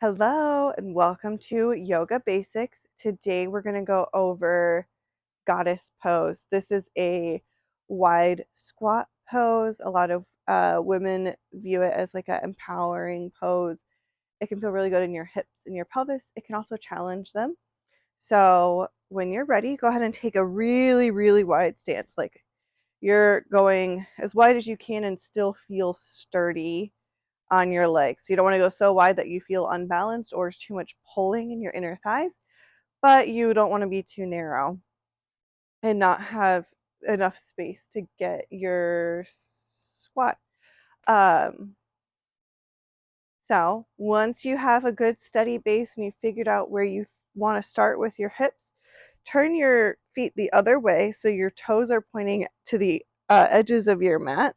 Hello and welcome to Yoga Basics. Today we're going to go over goddess pose. This is a wide squat pose. A lot of women view it as like an empowering pose. It can feel really good in your hips and your pelvis. It can also challenge them. So when you're ready, go ahead and take a really, really wide stance. Like you're going as wide as you can and still feel sturdy on your legs. So you don't want to go so wide that you feel unbalanced or too much pulling in your inner thighs, but you don't want to be too narrow and not have enough space to get your squat. Um, so once you have a good steady base and you figured out where you want to start with your hips, turn your feet the other way so your toes are pointing to the edges of your mat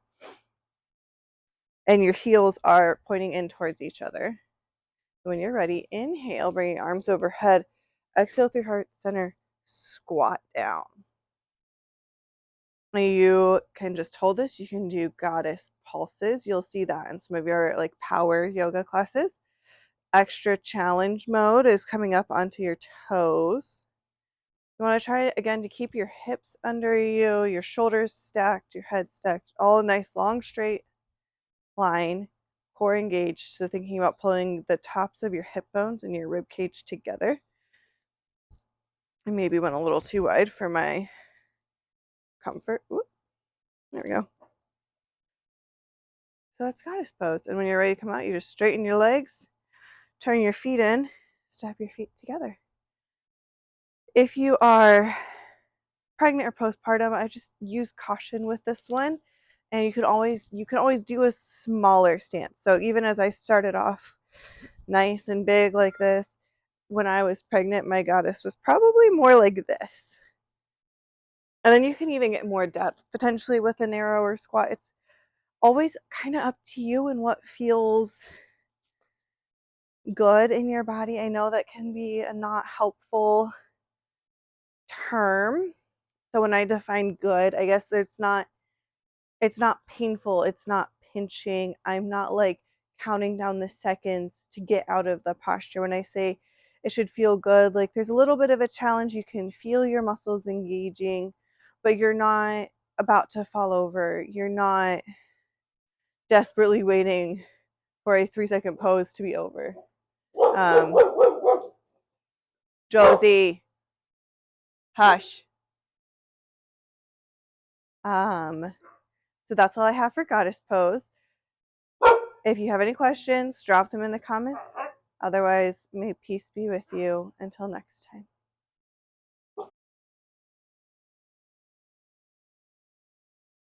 and your heels are pointing in towards each other. When you're ready, inhale, bring your arms overhead. Exhale through heart center, squat down. You can just hold this. You can do goddess pulses. You'll see that in some of your like power yoga classes. Extra challenge mode is coming up onto your toes. You want to try it again to keep your hips under you, your shoulders stacked, your head stacked, all a nice long straight line, core engaged. So thinking about pulling the tops of your hip bones and your rib cage together. I maybe went a little too wide for my comfort. Ooh, there we go. So that's goddess pose. And when you're ready to come out, you just straighten your legs, turn your feet in, step your feet together. If you are pregnant or postpartum, I just use caution with this one. And you can always do a smaller stance. So even as I started off nice and big like this, when I was pregnant, my goddess was probably more like this. And then you can even get more depth, potentially with a narrower squat. It's always kind of up to you and what feels good in your body. I know that can be a not helpful term. So when I define good, I guess it's not painful, it's not pinching. I'm not like counting down the seconds to get out of the posture. When I say it should feel good, like there's a little bit of a challenge. You can feel your muscles engaging, but you're not about to fall over. You're not desperately waiting for a 3-second pose to be over. Josie, hush. So that's all I have for goddess pose. If you have any questions, drop them in the comments. Otherwise, may peace be with you until next time.